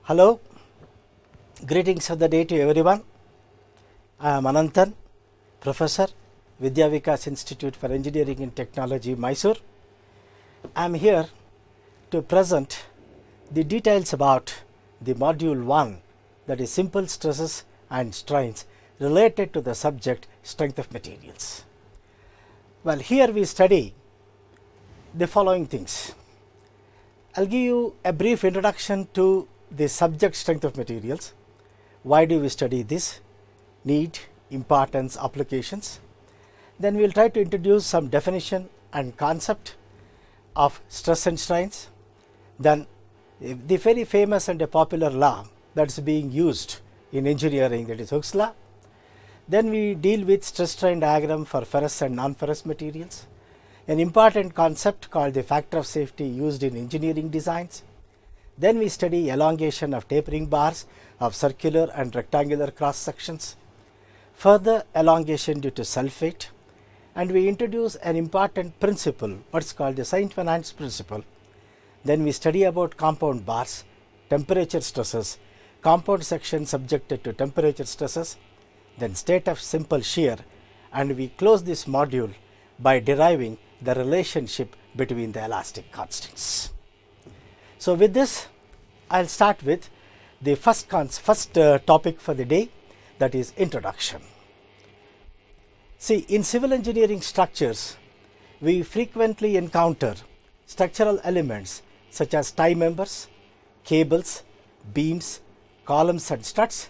Hello, greetings of the day to everyone. I am Ananthan, Professor, Vidya Vikas Institute for Engineering and Technology, Mysore. I am here to present the details about the module 1, that is simple stresses and strains related to the subject strength of materials. Well, here we study the following things. I will give you a brief introduction to the subject strength of materials. Why do we study this? Need, importance, applications. Then we will try to introduce some definition and concept of stress and strains. Then the very famous and a popular law that is being used in engineering, that is Hooke's law. Then we deal with stress strain diagram for ferrous and non-ferrous materials. An important concept called the factor of safety used in engineering designs. Then we study elongation of tapering bars of circular and rectangular cross sections, further elongation due to sulfate, and we introduce an important principle, what is called the Saint-Venant's principle. Then we study about compound bars, temperature stresses, compound sections subjected to temperature stresses, then state of simple shear, and we close this module by deriving the relationship between the elastic constants. So, with this I will start with the first topic for the day, that is introduction. See, in civil engineering structures, we frequently encounter structural elements such as tie members, cables, beams, columns and struts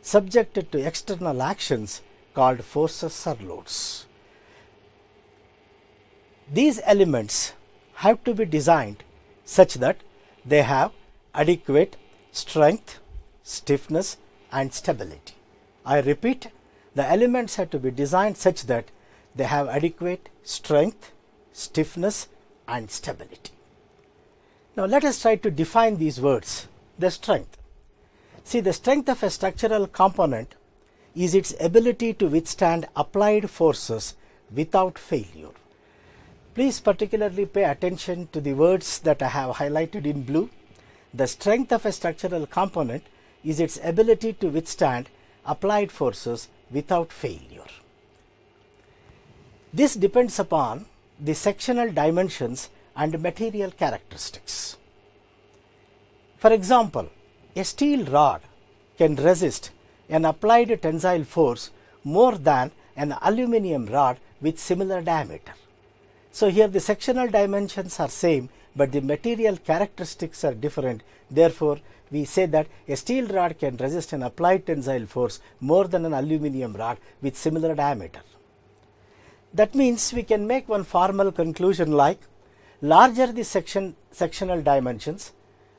subjected to external actions called forces or loads. These elements have to be designed such that they have adequate strength, stiffness and stability. I repeat, the elements have to be designed such that they have adequate strength, stiffness and stability. Now, let us try to define these words. The strength. See, the strength of a structural component is its ability to withstand applied forces without failure. Please particularly pay attention to the words that I have highlighted in blue. The strength of a structural component is its ability to withstand applied forces without failure. This depends upon the sectional dimensions and material characteristics. For example, a steel rod can resist an applied tensile force more than an aluminum rod with similar diameter. So, here the sectional dimensions are same, but the material characteristics are different. Therefore, we say that a steel rod can resist an applied tensile force more than an aluminum rod with similar diameter. That means we can make one formal conclusion like, larger the sectional dimensions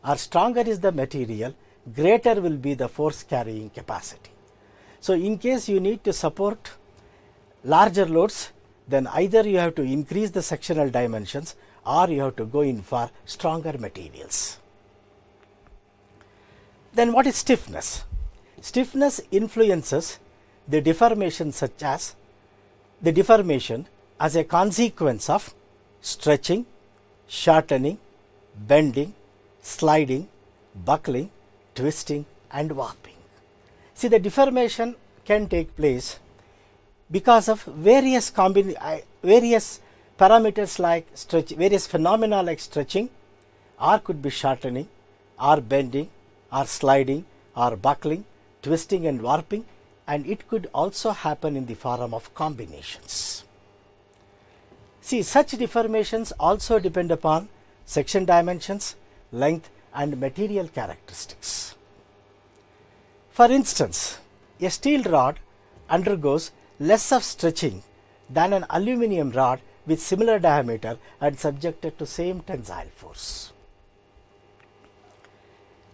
or stronger is the material, greater will be the force carrying capacity. So, in case you need to support larger loads, then either you have to increase the sectional dimensions or you have to go in for stronger materials. Then what is stiffness? Stiffness influences the deformation as a consequence of stretching, shortening, bending, sliding, buckling, twisting and warping. See, the deformation can take place because of various parameters like various phenomena like stretching, or could be shortening, or bending, or sliding, or buckling, twisting and warping, and it could also happen in the form of combinations. See, such deformations also depend upon section dimensions, length and material characteristics. For instance, a steel rod undergoes less of stretching than an aluminum rod with similar diameter and subjected to same tensile force.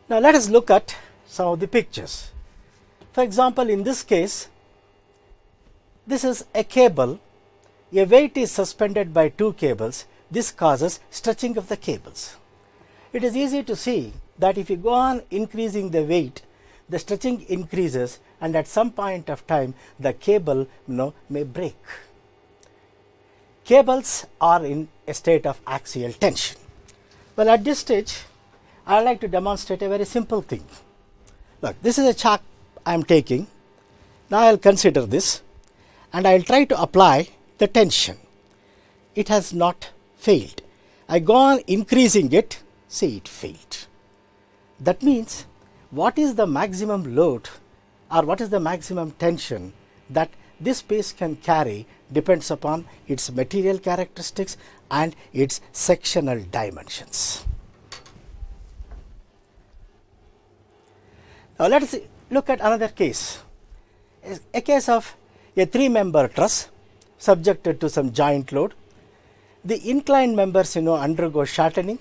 Now, let us look at some of the pictures. For example, in this case, this is a cable. A weight is suspended by two cables. This causes stretching of the cables. It is easy to see that if you go on increasing the weight, the stretching increases, and at some point of time the cable may break. Cables are in a state of axial tension. Well, at this stage I would like to demonstrate a very simple thing. Look, this is a chalk I am taking. Now I will consider this and I will try to apply the tension. It has not failed. I go on increasing it, see, it failed. That means what is the maximum load or what is the maximum tension that this piece can carry depends upon its material characteristics and its sectional dimensions. Now let us look at another case, a case of a 3-member truss subjected to some joint load. The inclined members undergo shortening,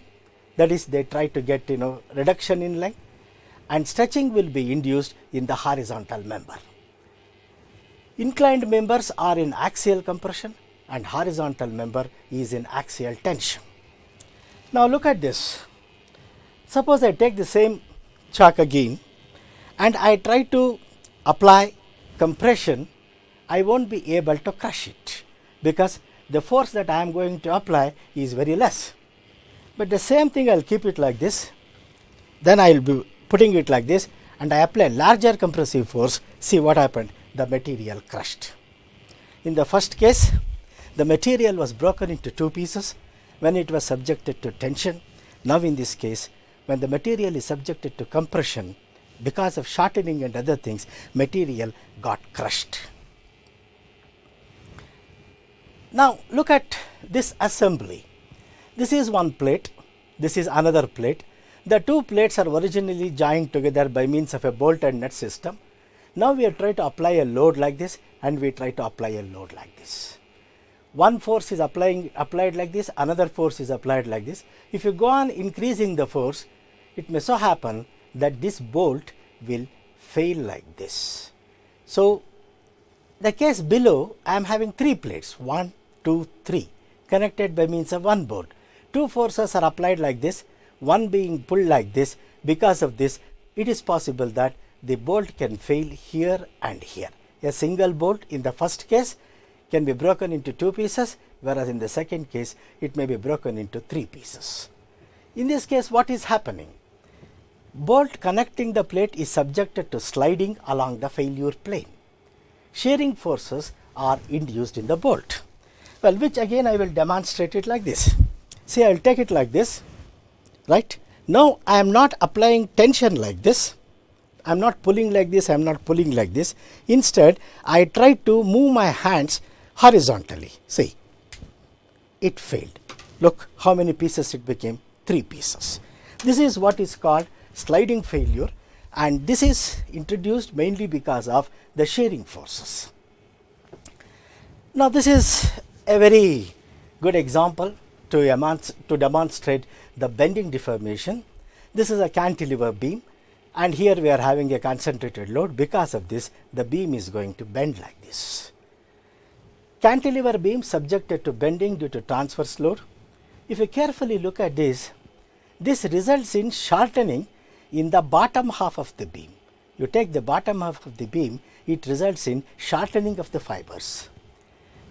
that is, they try to get reduction in length, and stretching will be induced in the horizontal member. Inclined members are in axial compression and horizontal member is in axial tension. Now look at this. Suppose I take the same chalk again and I try to apply compression, I won't be able to crush it because the force that I am going to apply is very less. But the same thing I will keep it like this, then I will be putting it like this and I apply larger compressive force. See what happened, the material crushed. In the first case, the material was broken into 2 pieces when it was subjected to tension. Now in this case, when the material is subjected to compression, because of shortening and other things, material got crushed. Now look at this assembly. This is one plate, this is another plate. The 2 plates are originally joined together by means of a bolt and nut system. Now we are trying to apply a load like this and we try to apply a load like this. One force is applied like this, another force is applied like this. If you go on increasing the force, it may so happen that this bolt will fail like this. So the case below, I am having 3 plates, 1, 2, 3, connected by means of one bolt. 2 forces are applied like this, one being pulled like this. Because of this, it is possible that the bolt can fail here and here. A single bolt in the first case can be broken into 2 pieces, whereas in the second case it may be broken into 3 pieces. In this case, what is happening? Bolt connecting the plate is subjected to sliding along the failure plane. Shearing forces are induced in the bolt. Well, which again I will demonstrate it like this. See, I will take it like this, right? Now I am not applying tension like this. I am not pulling like this, I am not pulling like this. Instead, I try to move my hands horizontally. See, it failed. Look how many pieces it became, 3 pieces. This is what is called sliding failure, and this is introduced mainly because of the shearing forces. Now this is a very good example to demonstrate the bending deformation. This is a cantilever beam, and here we are having a concentrated load. Because of this, the beam is going to bend like this. Cantilever beam subjected to bending due to transverse load. If you carefully look at this, this results in shortening in the bottom half of the beam. You take the bottom half of the beam, it results in shortening of the fibers,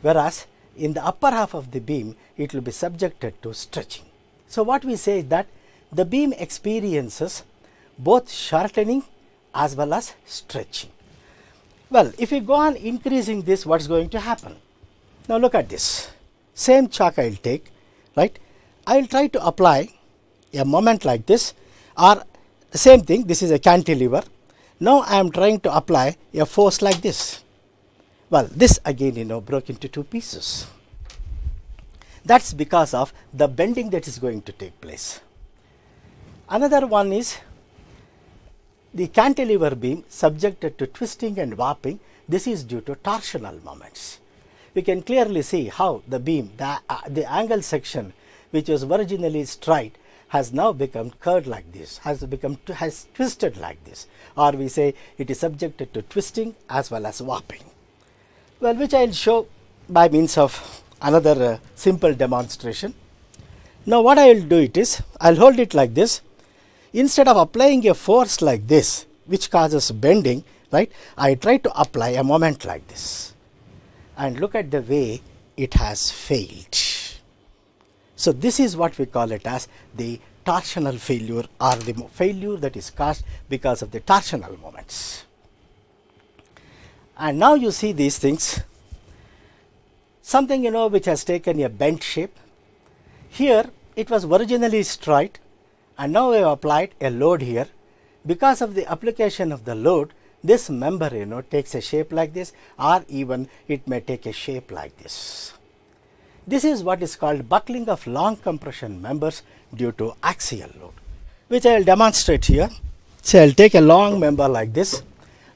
whereas in the upper half of the beam it will be subjected to stretching. So what we say is that the beam experiences both shortening as well as stretching. Well, if you go on increasing this, what is going to happen? Now look at this. Same chalk I will take, right? I will try to apply a moment like this, or the same thing, this is a cantilever. Now I am trying to apply a force like this. Well, this again broke into 2 pieces. That's because of the bending that is going to take place. Another one is the cantilever beam subjected to twisting and warping. This is due to torsional moments. We can clearly see how the beam, the angle section which was originally straight, has now become curved like this, has twisted like this, or we say it is subjected to twisting as well as warping. Well, which I will show by means of another simple demonstration. Now what I will do it is, I will hold it like this. Instead of applying a force like this, which causes bending, right, I try to apply a moment like this. And look at the way it has failed. So this is what we call it as the torsional failure, or the failure that is caused because of the torsional moments. And now you see these things, something which has taken a bent shape. Here it was originally straight, and now we have applied a load here. Because of the application of the load, this member takes a shape like this, or even it may take a shape like this. This is what is called buckling of long compression members due to axial load, which I will demonstrate here. So I will take a long member like this,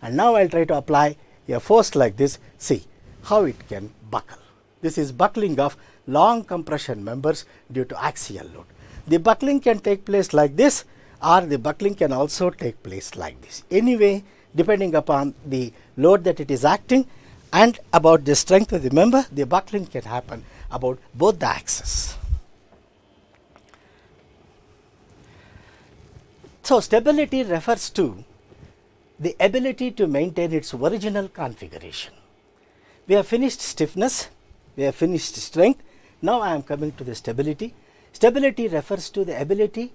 and now I will try to apply a force like this. See how it can buckle. This is buckling of long compression members due to axial load. The buckling can take place like this, or the buckling can also take place like this. Anyway, depending upon the load that it is acting and about the strength of the member, the buckling can happen about both the axes. So stability refers to the ability to maintain its original configuration. We have finished stiffness, we have finished strength. Now I am coming to the stability. Stability refers to the ability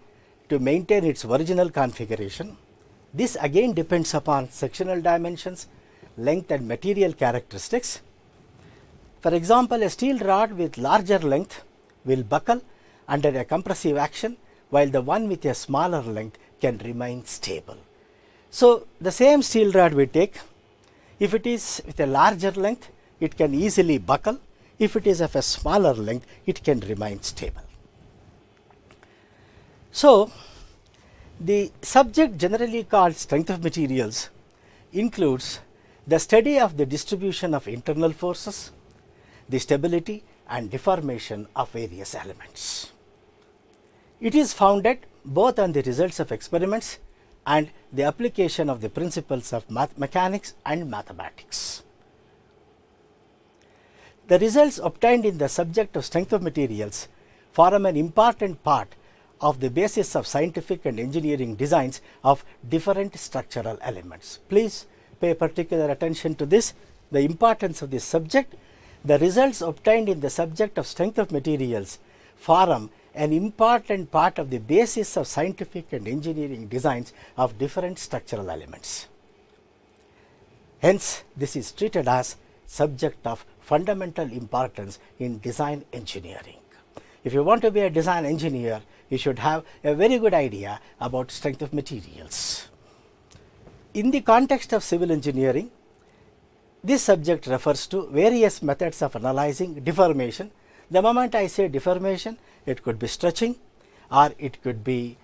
to maintain its original configuration. This again depends upon sectional dimensions, length and material characteristics. For example, a steel rod with larger length will buckle under a compressive action, while the one with a smaller length can remain stable. So the same steel rod we take, if it is with a larger length, it can easily buckle. If it is of a smaller length, it can remain stable. So the subject generally called strength of materials includes the study of the distribution of internal forces, the stability and deformation of various elements. It is founded both on the results of experiments and the application of the principles of mechanics and mathematics. The results obtained in the subject of strength of materials form an important part of the basis of scientific and engineering designs of different structural elements. Please pay particular attention to this, the importance of this subject. The results obtained in the subject of strength of materials form an important part of the basis of scientific and engineering designs of different structural elements. Hence, this is treated as subject of fundamental importance in design engineering. If you want to be a design engineer, you should have a very good idea about strength of materials. In the context of civil engineering, this subject refers to various methods of analyzing deformation. The moment I say deformation, it could be stretching, or it could be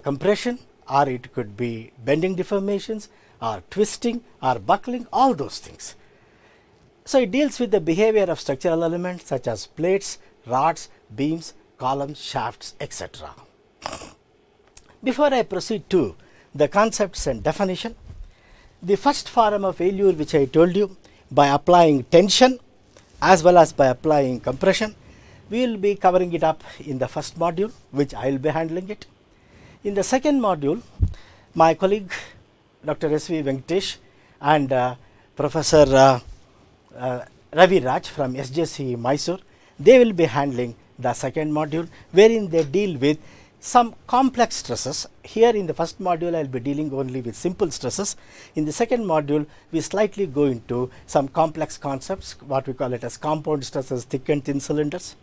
compression, or it could be bending deformations, or twisting, or buckling, all those things. So it deals with the behavior of structural elements such as plates, rods, beams, columns, shafts, etc. Before I proceed to the concepts and definition, the first form of failure which I told you, by applying tension as well as by applying compression, we will be covering it up in the first module, which I will be handling it. In the second module, my colleague Dr. S.V. Venkatesh and Professor Ravi Raj from SJC Mysore, they will be handling the second module, wherein they deal with some complex stresses. Here in the first module, I will be dealing only with simple stresses. In the second module, we slightly go into some complex concepts, what we call it as compound stresses, thick and thin cylinders.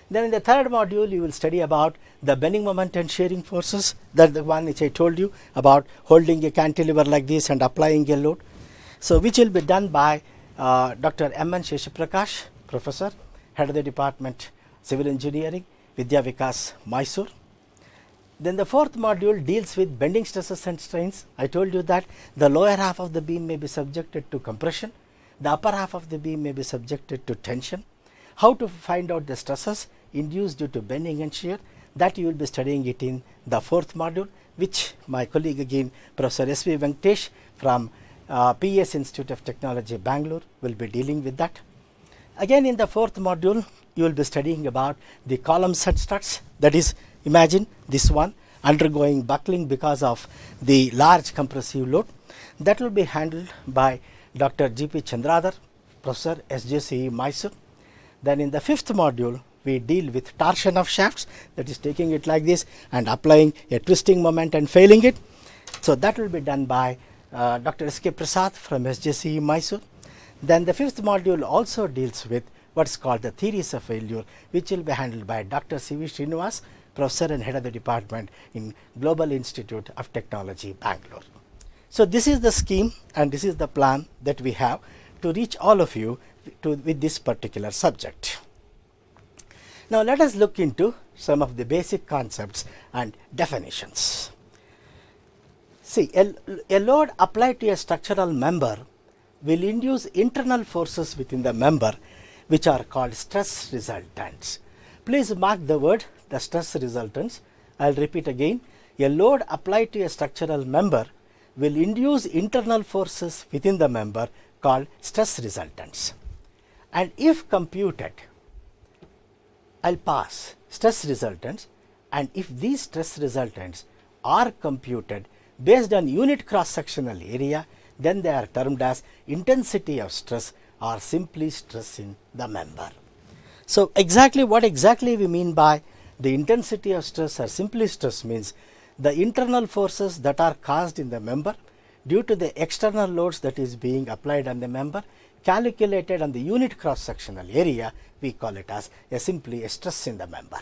Then in the third module, you will study about the bending moment and shearing forces. That is the one which I told you about, holding a cantilever like this and applying a load. So which will be done by Dr. M.N. Sheshaprakash, Professor, Head of the Department Civil Engineering, Vidya Vikas, Mysore. Then the fourth module deals with bending stresses and strains. I told you that the lower half of the beam may be subjected to compression, the upper half of the beam may be subjected to tension. How to find out the stresses induced due to bending and shear, that you will be studying it in the fourth module, which my colleague again, Professor S.V. Venkatesh from PS Institute of Technology, Bangalore, will be dealing with that. Again in the fourth module, you will be studying about the columns and struts, that is, imagine this one, undergoing buckling because of the large compressive load. That will be handled by Dr. G.P. Chandradhar, Professor, SJCE, Mysore. Then in the fifth module, we deal with torsion of shafts, that is taking it like this and applying a twisting moment and failing it. So that will be done by Dr. S.K. Prasad from SJCE, Mysore. Then the fifth module also deals with what is called the theories of failure, which will be handled by Dr. C.V. Srinivas, Professor and Head of the Department in Global Institute of Technology, Bangalore. So this is the scheme and this is the plan that we have to reach all of you with this particular subject. Now let us look into some of the basic concepts and definitions. See, a load applied to a structural member will induce internal forces within the member which are called stress resultants. Please mark the word, the stress resultants. I will repeat again. A load applied to a structural member will induce internal forces within the member called stress resultants. And if computed, I'll pass stress resultants, and if these stress resultants are computed based on unit cross-sectional area, then they are termed as intensity of stress or simply stress in the member. So what exactly we mean by the intensity of stress or simply stress means the internal forces that are caused in the member due to the external loads that is being applied on the member calculated on the unit cross-sectional area, we call it as simply a stress in the member.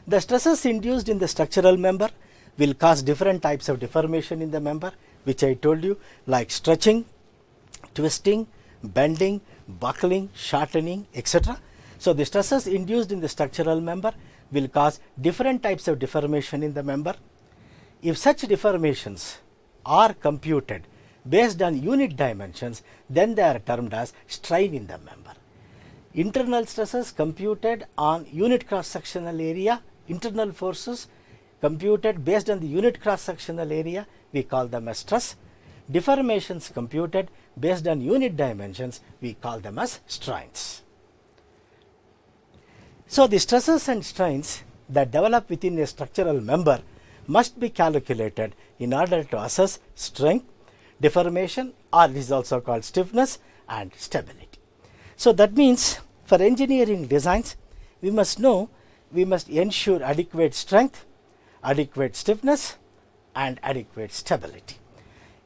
The stresses induced in the structural member will cause different types of deformation in the member, which I told you, like stretching, twisting, bending, buckling, shortening, etc. So the stresses induced in the structural member will cause different types of deformation in the member. If such deformations are computed based on unit dimensions, then they are termed as strain in the member. Internal stresses computed on unit cross-sectional area, internal forces computed based on the unit cross-sectional area, we call them as stress. Deformations computed based on unit dimensions, we call them as strains. So the stresses and strains that develop within a structural member must be calculated in order to assess strength, deformation, or it is also called stiffness and stability. So that means for engineering designs, we must ensure adequate strength, adequate stiffness, and adequate stability.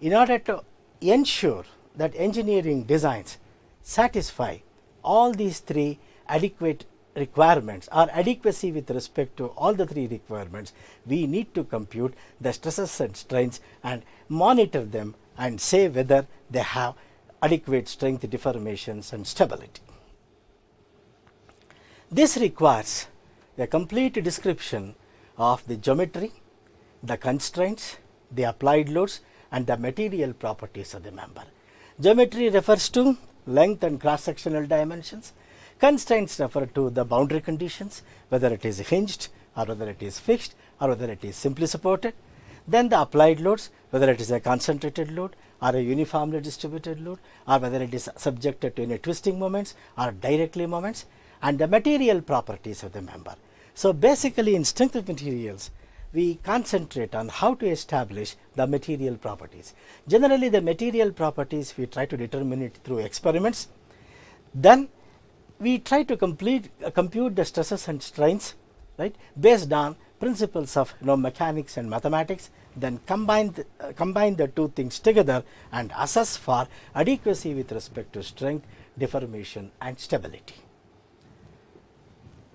In order to ensure that engineering designs satisfy all these three adequate requirements or adequacy with respect to all the three requirements, we need to compute the stresses and strains and monitor them and say whether they have adequate strength, deformations, and stability. This requires a complete description of the geometry, the constraints, the applied loads, and the material properties of the member. Geometry refers to length and cross-sectional dimensions. Constraints refer to the boundary conditions, whether it is hinged or whether it is fixed or whether it is simply supported. Then the applied loads, whether it is a concentrated load or a uniformly distributed load, or whether it is subjected to any twisting moments or directly moments, and the material properties of the member. So basically in strength of materials, we concentrate on how to establish the material properties. Generally the material properties we try to determine it through experiments. Then we try to compute the stresses and strains, right, based on principles of mechanics and mathematics, then combine the two things together and assess for adequacy with respect to strength, deformation, and stability.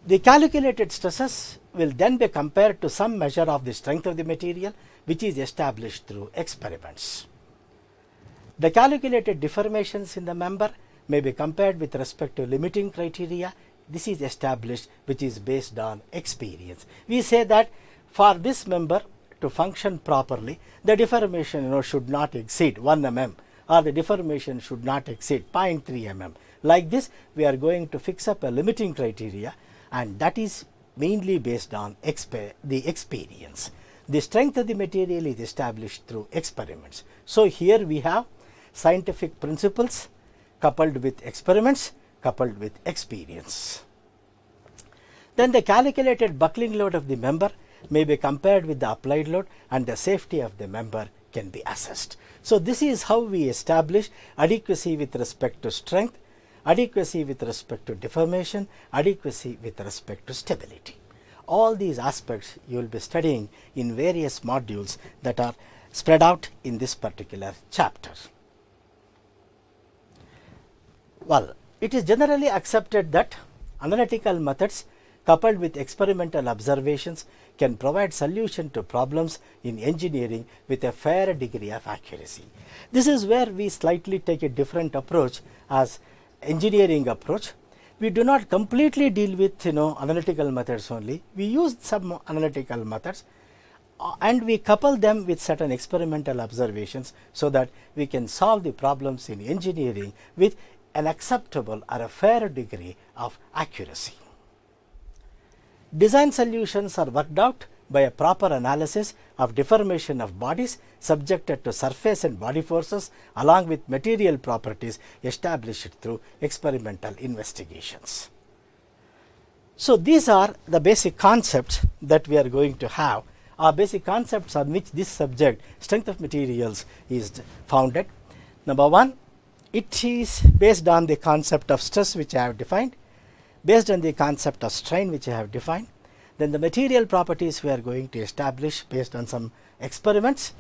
The calculated stresses will then be compared to some measure of the strength of the material, which is established through experiments. The calculated deformations in the member may be compared with respect to limiting criteria. This is established, which is based on experience. We say that for this member to function properly, the deformation should not exceed 1 mm, or the deformation should not exceed 0.3 mm. Like this, we are going to fix up a limiting criteria, and that is mainly based on the experience. The strength of the material is established through experiments. So here we have scientific principles coupled with experiments, coupled with experience. Then the calculated buckling load of the member may be compared with the applied load, and the safety of the member can be assessed. So this is how we establish adequacy with respect to strength, adequacy with respect to deformation, adequacy with respect to stability. All these aspects you will be studying in various modules that are spread out in this particular chapter. Well, it is generally accepted that analytical methods coupled with experimental observations can provide solution to problems in engineering with a fair degree of accuracy. This is where we slightly take a different approach as engineering approach. We do not completely deal with analytical methods only. We use some analytical methods and we couple them with certain experimental observations so that we can solve the problems in engineering with an acceptable or a fair degree of accuracy. Design solutions are worked out by a proper analysis of deformation of bodies subjected to surface and body forces along with material properties established through experimental investigations. So these are the basic concepts that we are going to have, are basic concepts on which this subject, strength of materials, is founded. Number one, it is based on the concept of stress which I have defined, based on the concept of strain which I have defined. Then the material properties we are going to establish based on some experiments.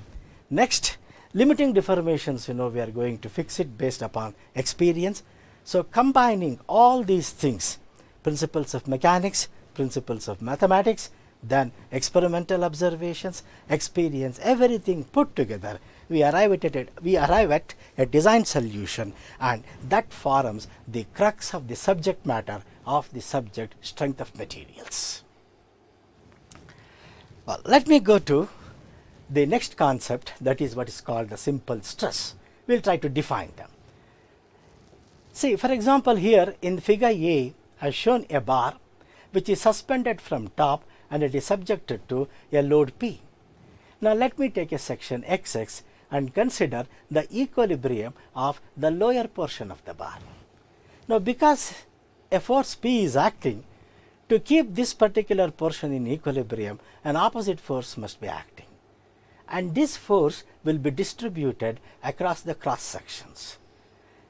Next, limiting deformations, we are going to fix it based upon experience. So combining all these things, principles of mechanics, principles of mathematics, then experimental observations, experience, everything put together, we arrive at a design solution, and that forms the crux of the subject matter of the subject strength of materials. Well, let me go to the next concept, that is what is called the simple stress. We will try to define them. See, for example, here in figure A, I have shown a bar which is suspended from top and it is subjected to a load P. Now let me take a section XX and consider the equilibrium of the lower portion of the bar. Now because a force P is acting, to keep this particular portion in equilibrium, an opposite force must be acting, and this force will be distributed across the cross sections.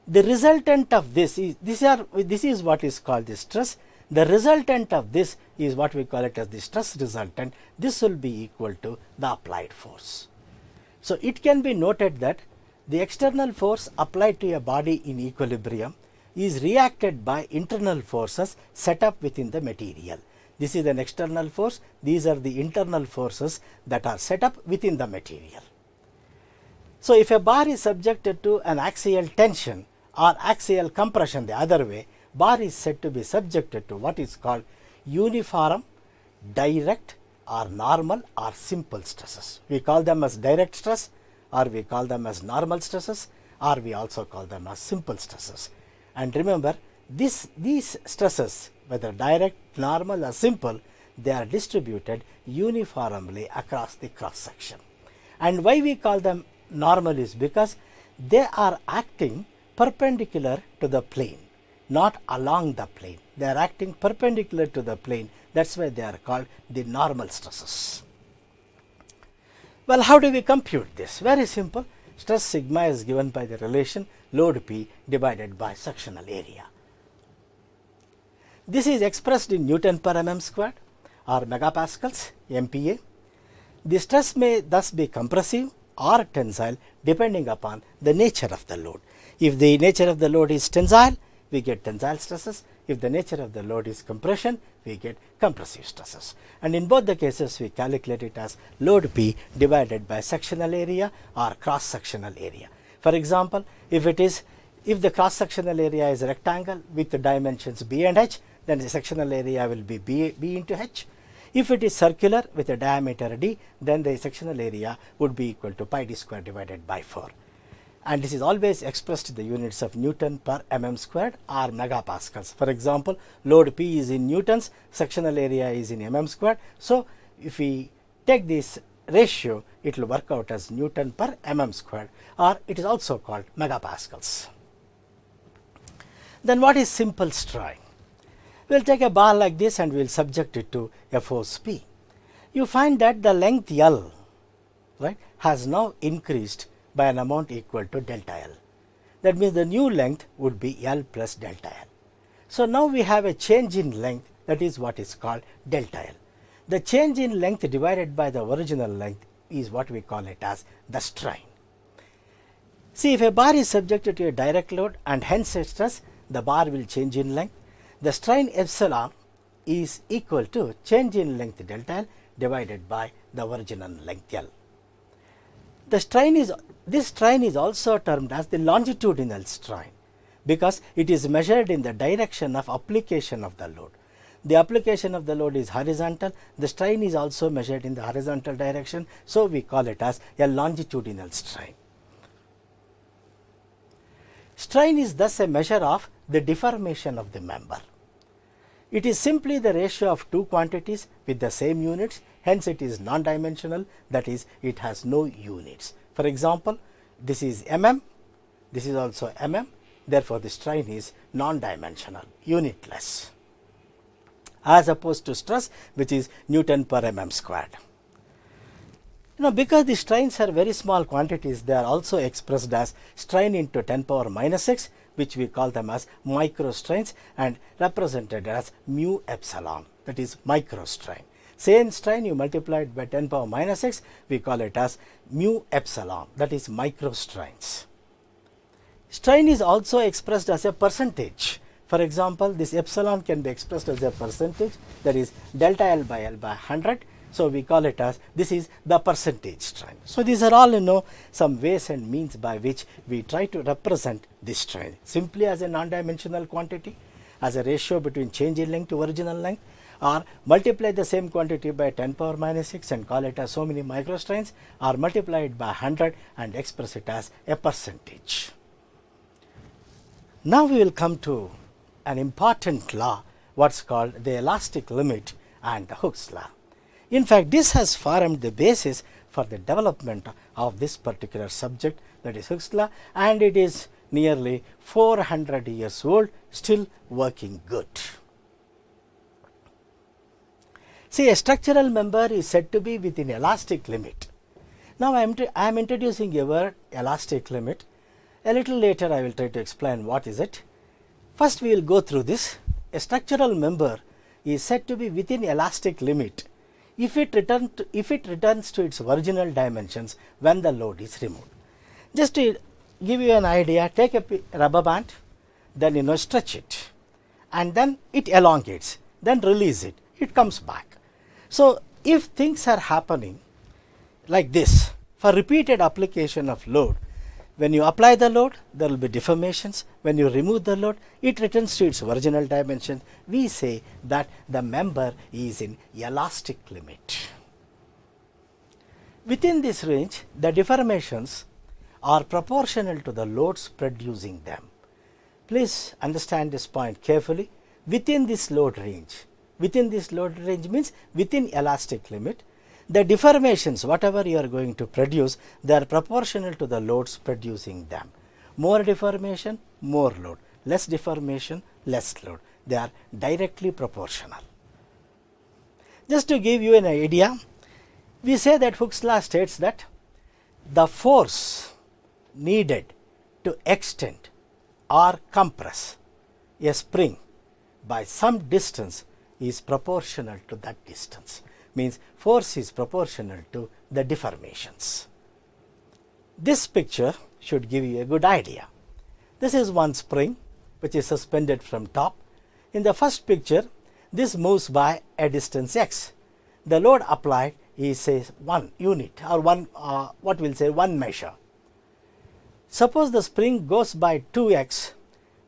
The resultant of this is what is called the stress. The resultant of this is what we call it as the stress resultant. This will be equal to the applied force. So it can be noted that the external force applied to a body in equilibrium is reacted by internal forces set up within the material. This is an external force. These are the internal forces that are set up within the material. So if a bar is subjected to an axial tension or axial compression the other way, bar is said to be subjected to what is called uniform, direct or normal or simple stresses. We call them as direct stress, or we call them as normal stresses, or we also call them as simple stresses. And remember, these stresses, whether direct, normal or simple, they are distributed uniformly across the cross section. And why we call them normal is because they are acting perpendicular to the plane, not along the plane. They are acting perpendicular to the plane. That's why they are called the normal stresses. Well, how do we compute this? Very simple. Stress sigma is given by the relation load P divided by sectional area. This is expressed in Newton per mm squared or megapascals, MPa. The stress may thus be compressive or tensile depending upon the nature of the load. If the nature of the load is tensile, we get tensile stresses. If the nature of the load is compression, we get compressive stresses. And in both the cases, we calculate it as load P divided by sectional area or cross sectional area. For example, if the cross sectional area is a rectangle with the dimensions B and H, then the sectional area will be B into H. If it is circular with a diameter D, then the sectional area would be equal to pi d square divided by 4. And this is always expressed in the units of Newton per mm squared or megapascals. For example, load P is in newtons, sectional area is in mm squared. So if we take this ratio, it will work out as Newton per mm squared, or it is also called megapascals. Then what is simple strain? We will take a bar like this and we will subject it to a force P. You find that the length L, right, has now increased by an amount equal to delta L. That means the new length would be L plus delta L. So now we have a change in length, that is what is called delta L. The change in length divided by the original length is what we call it as the strain. See, if a bar is subjected to a direct load and hence a stress, the bar will change in length. The strain epsilon is equal to change in length delta L divided by the original length L. This strain is also termed as the longitudinal strain because it is measured in the direction of application of the load. The application of the load is horizontal. The strain is also measured in the horizontal direction. So we call it as a longitudinal strain. Strain is thus a measure of the deformation of the member. It is simply the ratio of two quantities with the same units, hence it is non-dimensional, that is, it has no units. For example, this is mm, this is also mm, therefore the strain is non-dimensional, unitless, as opposed to stress, which is Newton per mm squared. Because the strains are very small quantities, they are also expressed as strain into 10 power minus 6, which we call them as microstrains and represented as mu epsilon, that is microstrain. Same strain you multiply it by 10 power minus 6, we call it as mu epsilon, that is microstrains. Strain is also expressed as a percentage. For example, this epsilon can be expressed as a percentage, that is delta L by 100. So we call it as, this is the percentage strain. So these are all some ways and means by which we try to represent this strain simply as a non-dimensional quantity, as a ratio between change in length to original length, or multiply the same quantity by 10 power minus 6 and call it as so many microstrains, or multiply it by 100 and express it as a percentage. Now we will come to an important law, what's called the elastic limit and the Hooke's law. In fact, this has formed the basis for the development of this particular subject, that is Hooke's law, and it is nearly 400 years old, still working good. See, a structural member is said to be within elastic limit. Now I am introducing a word, elastic limit. A little later I will try to explain what is it. First we will go through this. A structural member is said to be within elastic limit if it returns to its original dimensions when the load is removed. Just to give you an idea, take a rubber band, then stretch it, and then it elongates, then release it, it comes back. So if things are happening like this for repeated application of load, when you apply the load, there will be deformations. When you remove the load, it returns to its original dimension. We say that the member is in elastic limit. Within this range, the deformations are proportional to the loads producing them. Please understand this point carefully. Within this load range means within elastic limit, the deformations, whatever you are going to produce, they are proportional to the loads producing them. More deformation, more load. Less deformation, less load. They are directly proportional. Just to give you an idea, we say that Hooke's law states that the force needed to extend or compress a spring by some distance is proportional to that distance. Means force is proportional to the deformations. This picture should give you a good idea. This is one spring which is suspended from top. In the first picture, this moves by a distance x. The load applied is say 1 unit or one measure. Suppose the spring goes by 2x,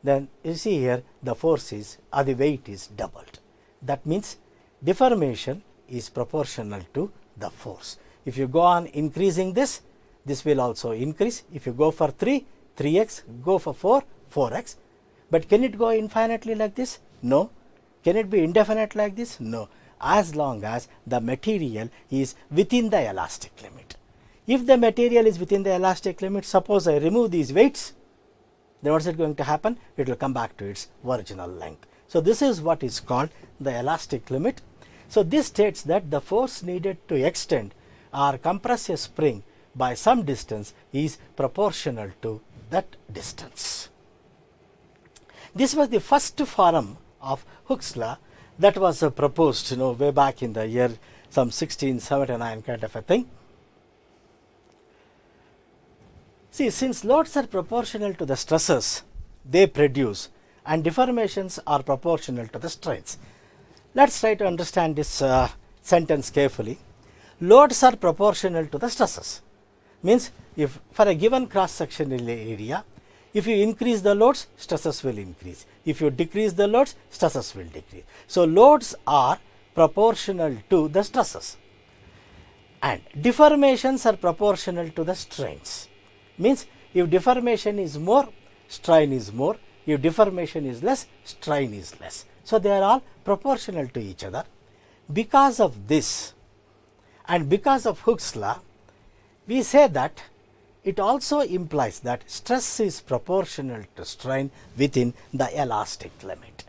then you see here the force is or the weight is doubled. That means deformation is proportional to the force. If you go on increasing this, this will also increase. If you go for 3, 3x, go for 4, 4x. But can it go infinitely like this? No. Can it be indefinite like this? No. As long as the material is within the elastic limit. If the material is within the elastic limit, suppose I remove these weights, then what is it going to happen? It will come back to its original length. So, this is what is called the elastic limit. So, this states that the force needed to extend or compress a spring by some distance is proportional to that distance. This was the first form of Hooke's law that was proposed way back in the year some 1679 kind of a thing. See, since loads are proportional to the stresses they produce and deformations are proportional to the strains. Let us try to understand this sentence carefully. Loads are proportional to the stresses. Means if for a given cross sectional area, if you increase the loads, stresses will increase. If you decrease the loads, stresses will decrease. So, loads are proportional to the stresses and deformations are proportional to the strains. Means if deformation is more, strain is more. If deformation is less, strain is less. So, they are all proportional to each other. Because of this and because of Hooke's law, we say that it also implies that stress is proportional to strain within the elastic limit.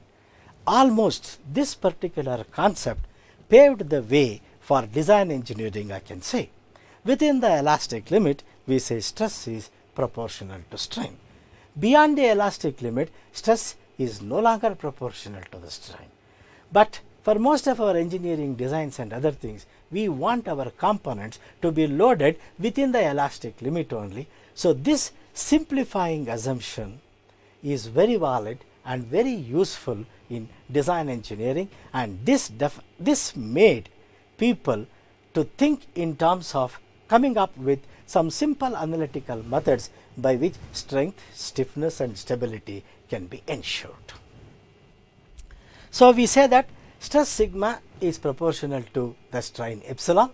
Almost this particular concept paved the way for design engineering, I can say. Within the elastic limit, we say stress is proportional to strain. Beyond the elastic limit, stress is no longer proportional to the strain. But for most of our engineering designs and other things, we want our components to be loaded within the elastic limit only. So, this simplifying assumption is very valid and very useful in design engineering, and this made people to think in terms of coming up with some simple analytical methods by which strength, stiffness and stability can be ensured. So, we say that stress sigma is proportional to the strain epsilon,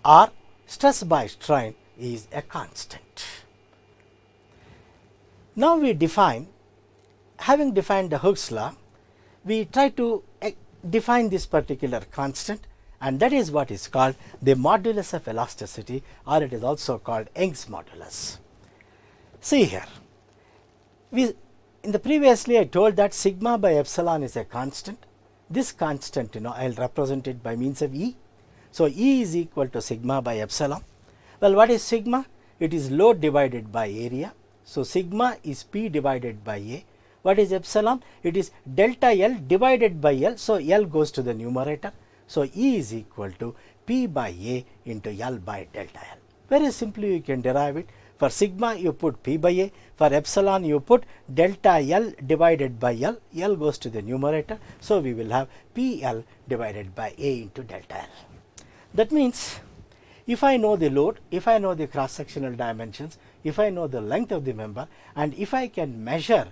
or stress by strain is a constant. Now, we define, having defined the Hooke's law, we try to define this particular constant, and that is what is called the modulus of elasticity, or it is also called Young's modulus. See here, in the previously I told that sigma by epsilon is a constant. This constant, I will represent it by means of E. So, E is equal to sigma by epsilon. Well, what is sigma? It is load divided by area. So, sigma is P divided by A. What is epsilon? It is delta L divided by L. So, L goes to the numerator. So, E is equal to P by A into L by delta L. Very simply you can derive it. For sigma you put P by A, for epsilon you put delta L divided by L, L goes to the numerator. So, we will have PL divided by A into delta L. That means, if I know the load, if I know the cross sectional dimensions, if I know the length of the member, and if I can measure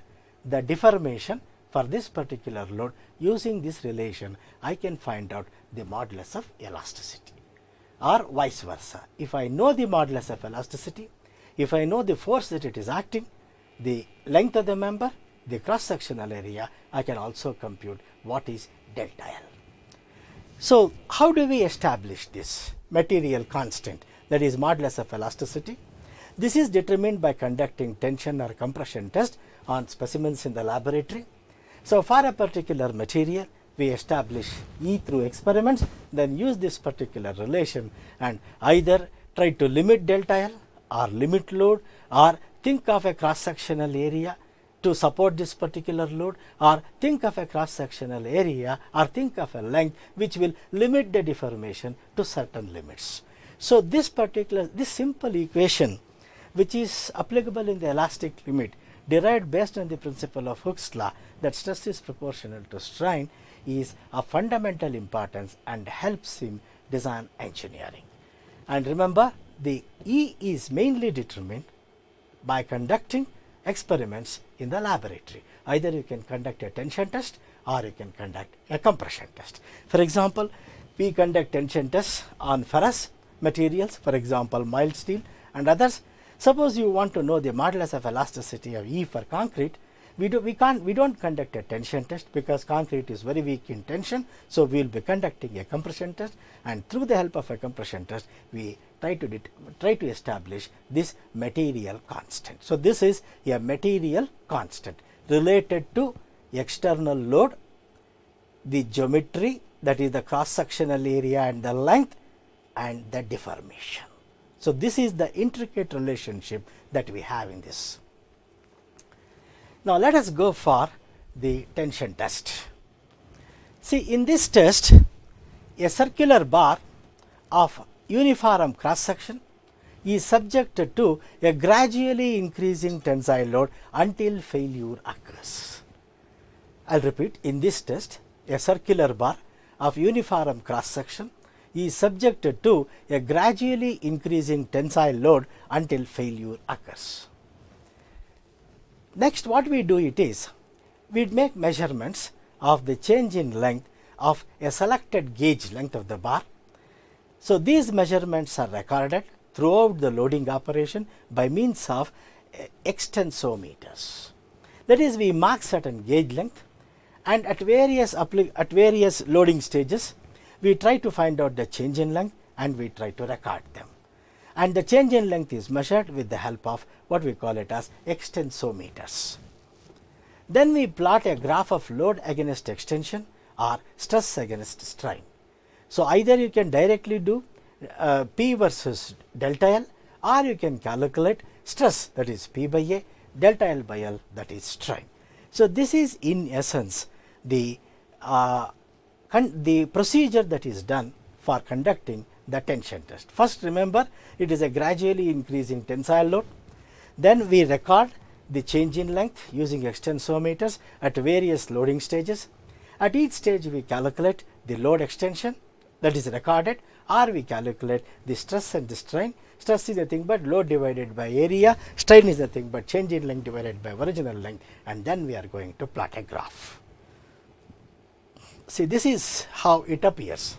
the deformation for this particular load using this relation, I can find out the modulus of elasticity, or vice versa. If I know the modulus of elasticity, if I know the force that it is acting, the length of the member, the cross sectional area, I can also compute what is delta L. So, how do we establish this material constant, that is modulus of elasticity? This is determined by conducting tension or compression test on specimens in the laboratory. So, for a particular material, we establish E through experiments, then use this particular relation and either try to limit delta L or limit load, or think of a cross sectional area to support this particular load, or think of a cross sectional area, or think of a length which will limit the deformation to certain limits. So, this simple equation which is applicable in the elastic limit, derived based on the principle of Hooke's law that stress is proportional to strain, is of fundamental importance and helps in design engineering. And remember, the E is mainly determined by conducting experiments in the laboratory. Either you can conduct a tension test or you can conduct a compression test. For example, we conduct tension tests on ferrous materials, for example, mild steel and others. Suppose you want to know the modulus of elasticity of E for concrete, we don't conduct a tension test because concrete is very weak in tension. So, we will be conducting a compression test, and through the help of a compression test, we try to establish this material constant. So, this is a material constant related to external load, the geometry, that is the cross sectional area and the length, and the deformation. So, this is the intricate relationship that we have in this. Now, let us go for the tension test. See, in this test, a circular bar of uniform cross section is subjected to a gradually increasing tensile load until failure occurs. I will repeat, in this test, a circular bar of uniform cross section is subjected to a gradually increasing tensile load until failure occurs. Next, what we do it is, we make measurements of the change in length of a selected gauge length of the bar. So, these measurements are recorded throughout the loading operation by means of extensometers. That is, we mark certain gauge length, and at various loading stages, we try to find out the change in length and we try to record them. And the change in length is measured with the help of what we call it as extensometers. Then we plot a graph of load against extension or stress against strain. So, either you can directly do P versus delta L, or you can calculate stress, that is P by A, delta L by L, that is strain. So, this is in essence the procedure that is done for conducting the tension test. First, remember, it is a gradually increasing tensile load. Then we record the change in length using extensometers at various loading stages. At each stage, we calculate the load extension that is recorded, or we calculate the stress and the strain. Stress is nothing but load divided by area, strain is nothing but change in length divided by original length, and then we are going to plot a graph. See, this is how it appears.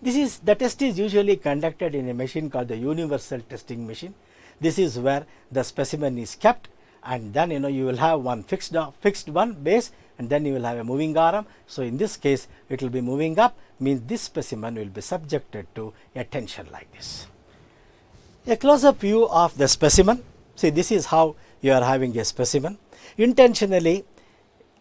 The test is usually conducted in a machine called the universal testing machine. This is where the specimen is kept, and then you will have one fixed one base, and then you will have a moving arm. So, in this case, it will be moving up, means this specimen will be subjected to a tension like this. A close-up view of the specimen. See, this is how you are having a specimen. Intentionally,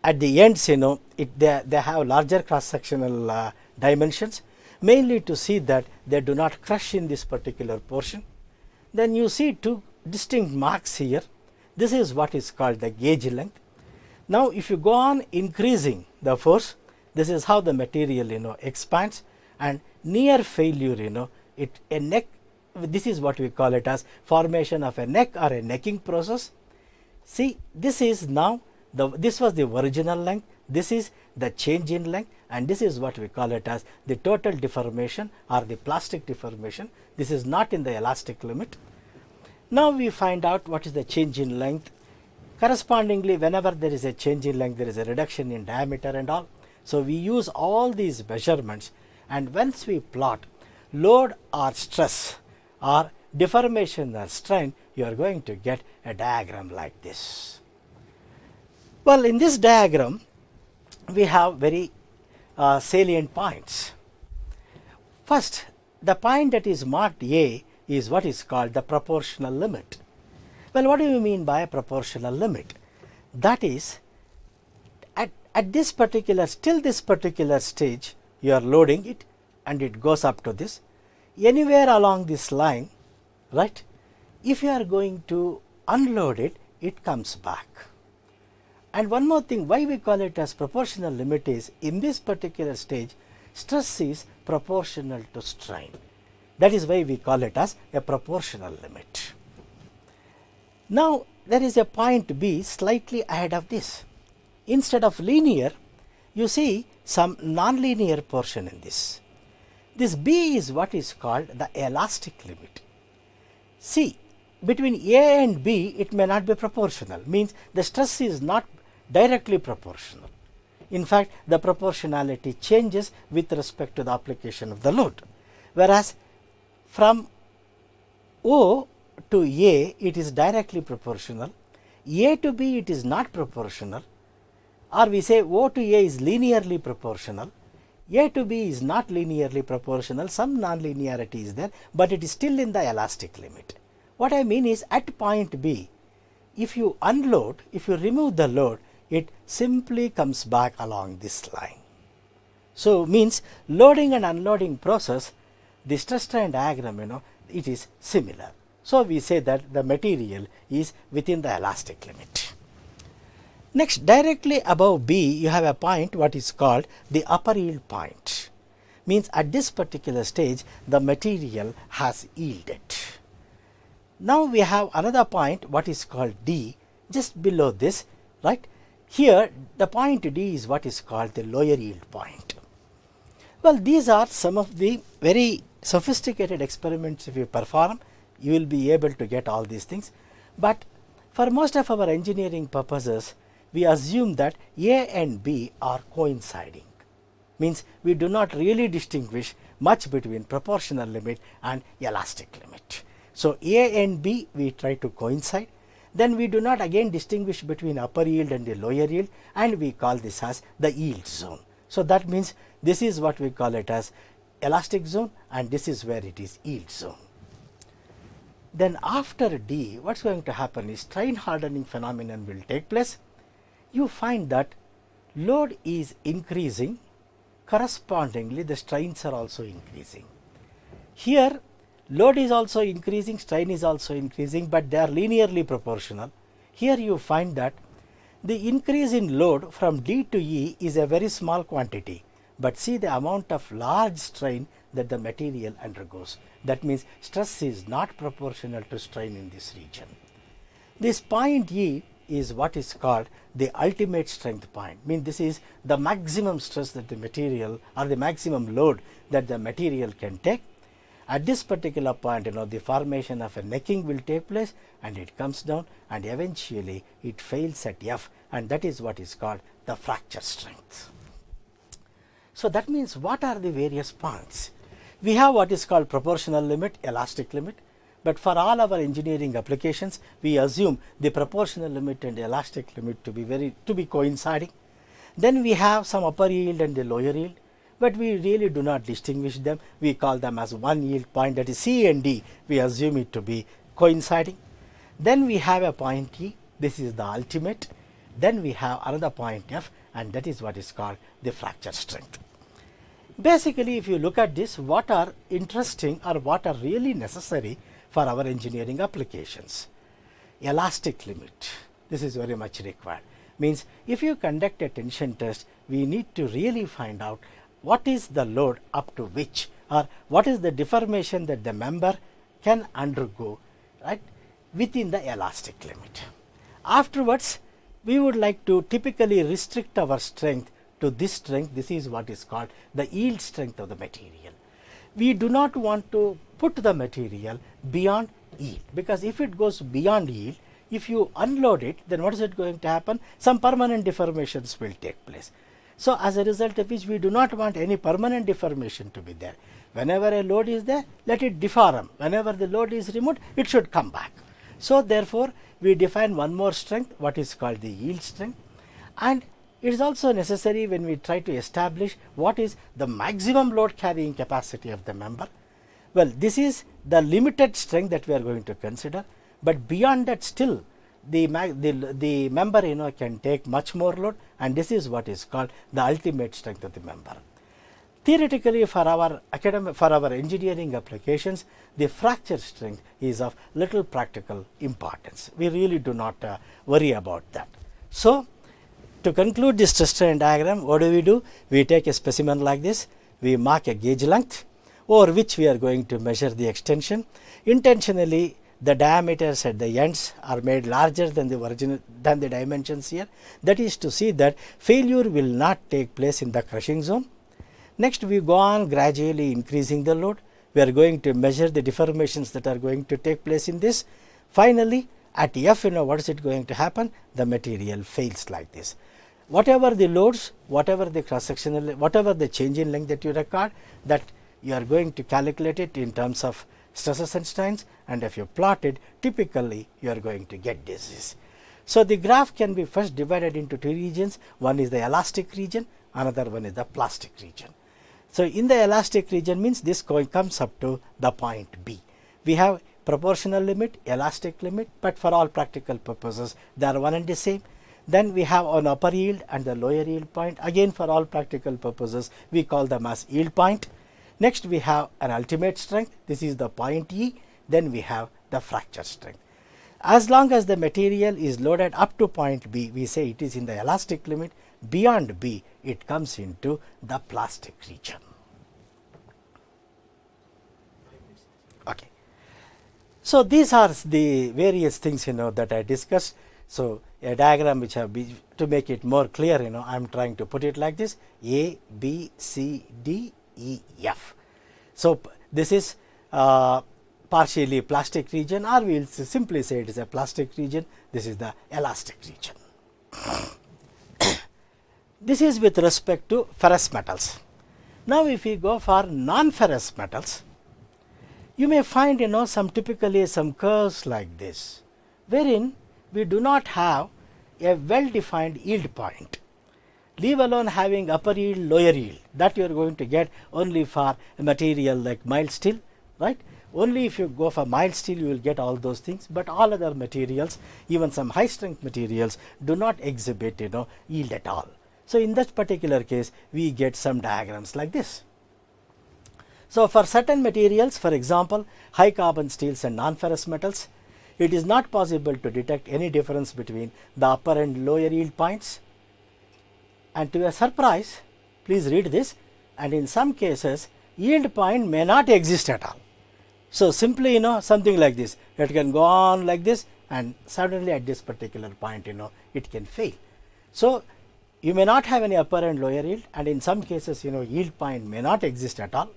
at the ends, they have larger cross-sectional dimensions, mainly to see that they do not crush in this particular portion. Then you see two distinct marks here. This is what is called the gauge length. Now, if you go on increasing the force, this is how the material expands, and near failure, this is what we call it as formation of a neck or a necking process. See, this is now this was the original length, this is the change in length, and this is what we call it as the total deformation or the plastic deformation. This is not in the elastic limit. Now, we find out what is the change in length. Correspondingly, whenever there is a change in length, there is a reduction in diameter and all. So, we use all these measurements, and once we plot load or stress or deformation or strain, you are going to get a diagram like this. Well, in this diagram, we have very salient points. First, the point that is marked A is what is called the proportional limit. Well, what do you mean by a proportional limit? That is, at this particular, till this particular stage, you are loading it and it goes up to this. Anywhere along this line, right, if you are going to unload it, it comes back. And one more thing, why we call it as proportional limit is, in this particular stage, stress is proportional to strain. That is why we call it as a proportional limit. Now, there is a point B slightly ahead of this. Instead of linear, you see some non-linear portion in this. This B is what is called the elastic limit. See, between A and B, it may not be proportional, means the stress is not directly proportional. In fact, the proportionality changes with respect to the application of the load. Whereas, from O to A, it is directly proportional. A to B, it is not proportional. Or we say O to A is linearly proportional. A to B is not linearly proportional. Some non-linearity is there, but it is still in the elastic limit. What I mean is, at point B, if you unload, if you remove the load, it simply comes back along this line. So means loading and unloading process, the stress strain diagram, it is similar. So we say that the material is within the elastic limit. Next, directly above B, you have a point what is called the upper yield point. Means at this particular stage, the material has yielded. Now we have another point what is called D, just below this, right? Here, the point D is what is called the lower yield point. Well, these are some of the very sophisticated experiments. If you perform, you will be able to get all these things. But for most of our engineering purposes, we assume that A and B are coinciding. Means we do not really distinguish much between proportional limit and elastic limit. So A and B we try to coincide. Then we do not again distinguish between upper yield and the lower yield, and we call this as the yield zone. So that means this is what we call it as elastic zone, and this is where it is yield zone. Then after D, what's going to happen is strain hardening phenomenon will take place. You find that load is increasing, correspondingly the strains are also increasing. Here load is also increasing, strain is also increasing, but they are linearly proportional. Here you find that the increase in load from D to E is a very small quantity, but see the amount of large strain that the material undergoes. That means stress is not proportional to strain in this region. This point E is what is called the ultimate strength point. Means this is the maximum stress that the material, or the maximum load that the material can take. At this particular point, the formation of a necking will take place, and it comes down, and eventually it fails at F, and that is what is called the fracture strength. So that means what are the various points? We have what is called proportional limit, elastic limit, but for all our engineering applications, we assume the proportional limit and elastic limit to be coinciding. Then we have some upper yield and the lower yield, but we really do not distinguish them. We call them as one yield point, that is C and D. We assume it to be coinciding. Then we have a point E, this is the ultimate. Then we have another point F, and that is what is called the fracture strength. Basically, if you look at this, what are interesting or what are really necessary for our engineering applications? Elastic limit, this is very much required. Means if you conduct a tension test, we need to really find out what is the load up to which, or what is the deformation that the member can undergo, right, within the elastic limit. Afterwards, we would like to typically restrict our strength to this strength. This is what is called the yield strength of the material. We do not want to put the material beyond yield, because if it goes beyond yield, if you unload it, then what is it going to happen? Some permanent deformations will take place. So as a result of which, we do not want any permanent deformation to be there. Whenever a load is there, let it deform. Whenever the load is removed, it should come back. So therefore, we define one more strength, what is called the yield strength, and it is also necessary when we try to establish what is the maximum load carrying capacity of the member. Well, this is the limited strength that we are going to consider, but beyond that still the member can take much more load, and this is what is called the ultimate strength of the member. Theoretically, for our engineering applications, the fracture strength is of little practical importance. We really do not worry about that. So to conclude this stress strain diagram, what do? We take a specimen like this, we mark a gauge length over which we are going to measure the extension. Intentionally, the diameters at the ends are made larger than the dimensions here. That is to see that failure will not take place in the crushing zone. Next, we go on gradually increasing the load. We are going to measure the deformations that are going to take place in this. Finally, at F, what is it going to happen? The material fails like this. Whatever the loads, whatever the cross-sectional, whatever the change in length that you record, that you are going to calculate it in terms of stresses and strains, and if you plot it, typically you are going to get this. So the graph can be first divided into two regions. One is the elastic region, another one is the plastic region. So in the elastic region means this comes up to the point B. We have proportional limit, elastic limit, but for all practical purposes they are one and the same. Then we have an upper yield and the lower yield point. Again, for all practical purposes, we call them as yield point. Next, we have an ultimate strength. This is the point E. Then we have the fracture strength. As long as the material is loaded up to point B, we say it is in the elastic limit. Beyond B, it comes into the plastic region. Okay. So these are the various things that I discussed. So a diagram which have been, to make it more clear, I am trying to put it like this: A, B, C, D, E, F. So this is partially plastic region, or we will simply say it is a plastic region. This is the elastic region. This is with respect to ferrous metals. Now if we go for non-ferrous metals, you may find typically some curves like this, wherein we do not have a well defined yield point, leave alone having upper yield, lower yield. That you are going to get only for a material like mild steel, right? Only if you go for mild steel you will get all those things, but all other materials, even some high strength materials, do not exhibit yield at all. So in that particular case we get some diagrams like this. So for certain materials, for example high carbon steels and non-ferrous metals, it is not possible to detect any difference between the upper and lower yield points. And to your surprise, please read this, and in some cases yield point may not exist at all. So simply something like this, it can go on like this, and suddenly at this particular point it can fail. So you may not have any upper and lower yield, and in some cases yield point may not exist at all.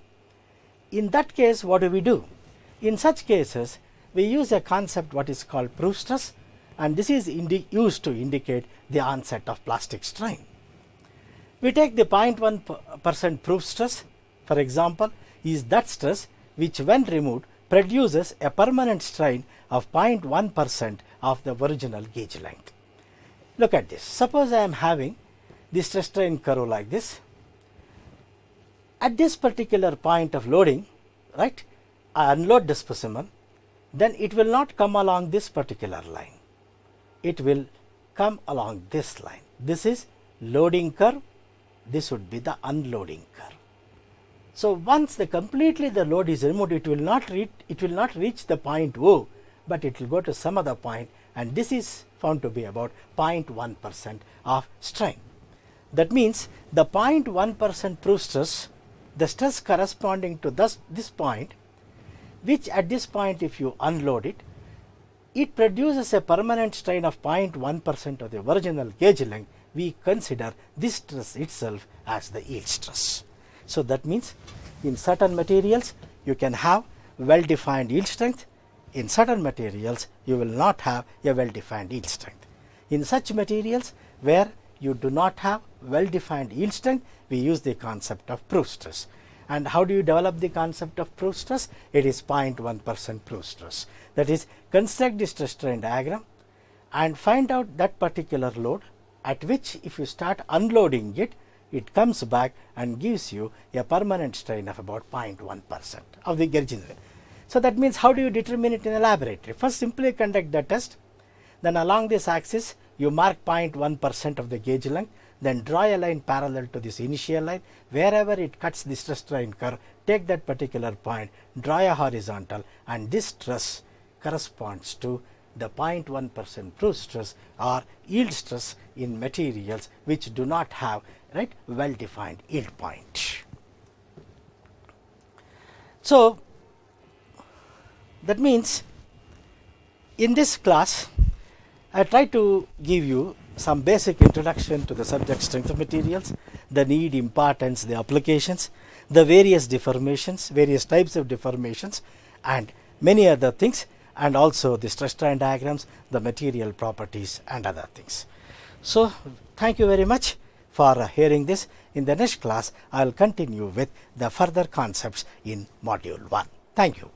In that case, what do we do? In such cases we use a concept what is called proof stress, and this is used to indicate the onset of plastic strain. We take the 0.1% proof stress, for example, is that stress which when removed produces a permanent strain of 0.1% of the original gauge length. Look at this. Suppose I am having the stress strain curve like this. At this particular point of loading, right, I unload the specimen, then it will not come along this particular line. It will come along this line. This is loading curve. This would be the unloading curve. So once completely the load is removed, it will not reach the point O, but it will go to some other point, and this is found to be about 0.1% of strain. That means the 0.1% proof stress, the stress corresponding to this point, which at this point if you unload it, it produces a permanent strain of 0.1% of the original gauge length. We consider this stress itself as the yield stress. So that means in certain materials you can have well defined yield strength, in certain materials you will not have a well defined yield strength. In such materials where you do not have well defined yield strength, we use the concept of proof stress. And how do you develop the concept of proof stress? It is 0.1% proof stress. That is, construct the stress strain diagram and find out that particular load at which if you start unloading it, it comes back and gives you a permanent strain of about 0.1% of the gauge length. So that means how do you determine it in a laboratory? First simply conduct the test, then along this axis you mark 0.1% of the gauge length, then draw a line parallel to this initial line. Wherever it cuts the stress strain curve, take that particular point, draw a horizontal, and this stress corresponds to the 0.1% proof stress or yield stress in materials which do not have well defined yield point. So that means in this class I try to give you some basic introduction to the subject strength of materials, the need, importance, the applications, the various deformations, various types of deformations, and many other things, and also the stress strain diagrams, the material properties and other things. So thank you very much for hearing this. In the next class I will continue with the further concepts in module 1. Thank you.